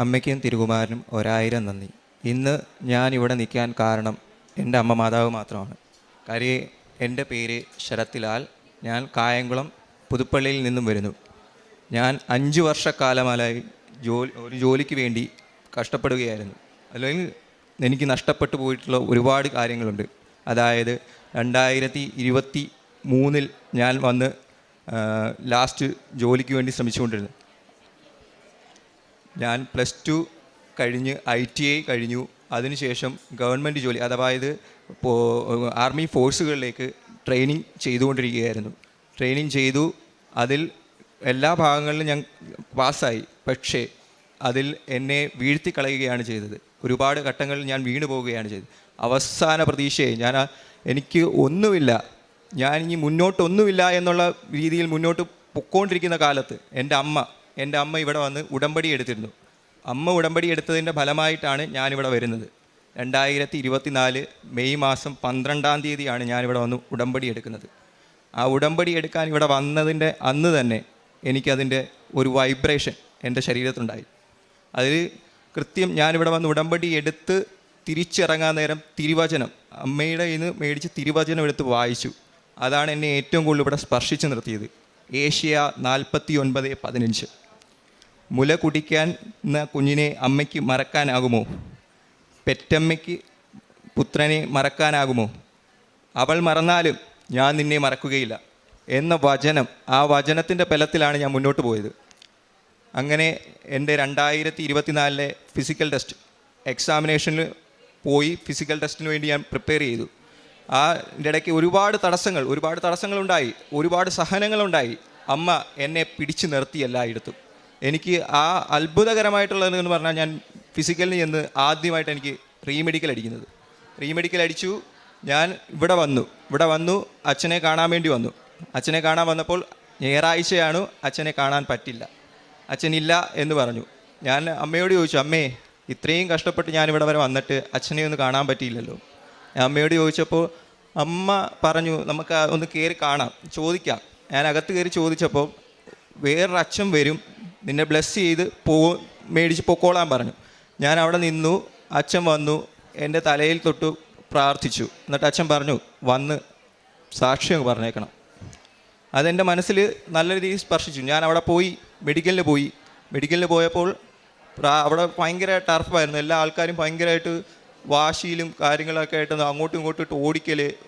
അമ്മയ്ക്കും തിരുകുമാരനും 1000 നന്ദി. ഇന്ന് ഞാനിവിടെ നിൽക്കാൻ കാരണം എൻ്റെ അമ്മ മാതാവ് മാത്രമാണ്. കാര്യം എൻ്റെ പേര് ശരത്ലാൽ. ഞാൻ കായംകുളം പുതുപ്പള്ളിയിൽ നിന്നും വരുന്നു. ഞാൻ 5 വർഷക്കാലമായി ഒരു ജോലിക്ക് വേണ്ടി കഷ്ടപ്പെടുകയായിരുന്നു. അല്ലെങ്കിൽ എനിക്ക് നഷ്ടപ്പെട്ടു പോയിട്ടുള്ള ഒരുപാട് കാര്യങ്ങളുണ്ട്. അതായത് 2023 ഞാൻ വന്ന് ലാസ്റ്റ് ജോലിക്ക് വേണ്ടി ശ്രമിച്ചുകൊണ്ടിരുന്നു. ഞാൻ +2 കഴിഞ്ഞ് ITI കഴിഞ്ഞു. അതിനുശേഷം ഗവൺമെൻറ് ജോലി, അതായത് ആർമി ഫോഴ്സുകളിലേക്ക് ട്രെയിനിങ് ചെയ്തുകൊണ്ടിരിക്കുകയായിരുന്നു. ട്രെയിനിങ് ചെയ്തു. അതിൽ എല്ലാ ഭാഗങ്ങളിലും ഞാൻ പാസ്സായി. പക്ഷേ അതിൽ എന്നെ വീഴ്ത്തിക്കളയുകയാണ് ചെയ്തത്. ഒരുപാട് ഘട്ടങ്ങളിൽ ഞാൻ വീണു പോവുകയാണ് ചെയ്തത്. അവസാന പ്രതീക്ഷയെ എനിക്ക് ഒന്നുമില്ല, ഞാനിനി മുന്നോട്ടൊന്നുമില്ല എന്നുള്ള രീതിയിൽ മുന്നോട്ട് പൊയ്ക്കൊണ്ടിരിക്കുന്ന കാലത്ത് എൻ്റെ അമ്മ ഇവിടെ വന്ന് ഉടമ്പടി എടുത്തിരുന്നു. അമ്മ ഉടമ്പടി എടുത്തതിൻ്റെ ഫലമായിട്ടാണ് ഞാനിവിടെ വരുന്നത്. 2024 മെയ് മാസം 12-ാം തീയതിയാണ് ഞാനിവിടെ വന്ന് ഉടമ്പടി എടുക്കുന്നത്. ആ ഉടമ്പടി എടുക്കാൻ ഇവിടെ വന്നതിൻ്റെ അന്ന് തന്നെ എനിക്കതിൻ്റെ ഒരു വൈബ്രേഷൻ എൻ്റെ ശരീരത്തിലുണ്ടായി. അതിൽ കൃത്യം ഞാനിവിടെ വന്ന് ഉടമ്പടി എടുത്ത് തിരിച്ചിറങ്ങാൻ നേരം തിരുവചനം, അമ്മയുടെ കയ്യിൽ നിന്ന് മേടിച്ച് തിരുവചനം എടുത്ത് വായിച്ചു. അതാണ് എന്നെ ഏറ്റവും കൂടുതൽ ഇവിടെ സ്പർശിച്ച് നിർത്തിയത്. ഏഷ്യ 49:15. മുല കുടിക്കാൻ കുഞ്ഞിനെ അമ്മയ്ക്ക് മറക്കാനാകുമോ? പെറ്റമ്മയ്ക്ക് പുത്രനെ മറക്കാനാകുമോ? അവൾ മറന്നാലും ഞാൻ നിന്നെ മറക്കുകയില്ല എന്ന വചനം, ആ വചനത്തിൻ്റെ ബലത്തിലാണ് ഞാൻ മുന്നോട്ട് പോയത്. അങ്ങനെ എൻ്റെ 2024 ഫിസിക്കൽ ടെസ്റ്റ് എക്സാമിനേഷനിൽ പോയി. ഫിസിക്കൽ ടെസ്റ്റിന് വേണ്ടി ഞാൻ പ്രിപ്പയർ ചെയ്തു. ആ ഇടയ്ക്ക് ഒരുപാട് തടസ്സങ്ങളുണ്ടായി, ഒരുപാട് സഹനങ്ങളുണ്ടായി. അമ്മ എന്നെ പിടിച്ചു നിർത്തി എല്ലായിടത്തും. എനിക്ക് ആ അത്ഭുതകരമായിട്ടുള്ളതെന്ന് പറഞ്ഞാൽ, ഞാൻ ഫിസിക്കലിന് ചെന്ന് ആദ്യമായിട്ട് എനിക്ക് റീമെഡിക്കൽ അടിച്ചു. ഞാൻ ഇവിടെ വന്നു അച്ഛനെ കാണാൻ വേണ്ടി വന്നു. അച്ഛനെ കാണാൻ വന്നപ്പോൾ ഞായറാഴ്ചയാണ്, അച്ഛനെ കാണാൻ പറ്റില്ല, അച്ഛനില്ല എന്ന് പറഞ്ഞു. ഞാൻ അമ്മയോട് ചോദിച്ചു, അമ്മേ ഇത്രയും കഷ്ടപ്പെട്ട് ഞാനിവിടെ വരെ വന്നിട്ട് അച്ഛനെ ഒന്ന് കാണാൻ പറ്റിയില്ലല്ലോ. ഞാൻ അമ്മയോട് ചോദിച്ചപ്പോൾ അമ്മ പറഞ്ഞു, നമുക്ക് ഒന്ന് കയറി കാണാം, ചോദിക്കാം. ഞാൻ അകത്ത് കയറി ചോദിച്ചപ്പോൾ വേറൊരു അച്ഛൻ വരും, നിന്നെ ബ്ലെസ് ചെയ്ത് മേടിച്ച് പൊക്കോളാൻ പറഞ്ഞു. ഞാൻ അവിടെ നിന്നു. അച്ഛൻ വന്നു, എൻ്റെ തലയിൽ തൊട്ട് പ്രാർത്ഥിച്ചു. എന്നിട്ട് അച്ഛൻ പറഞ്ഞു, വന്ന് സാക്ഷ്യം പറഞ്ഞേക്കണം. അതെൻ്റെ മനസ്സിൽ നല്ല രീതിയിൽ സ്പർശിച്ചു. ഞാൻ അവിടെ പോയി മെഡിക്കലിന് പോയപ്പോൾ അവിടെ ഭയങ്കര ടർഫായിരുന്നു. എല്ലാ ആൾക്കാരും ഭയങ്കരമായിട്ട് വാശിയിലും കാര്യങ്ങളൊക്കെ ആയിട്ട് അങ്ങോട്ടും ഇങ്ങോട്ടും ഓടിക്കൽ,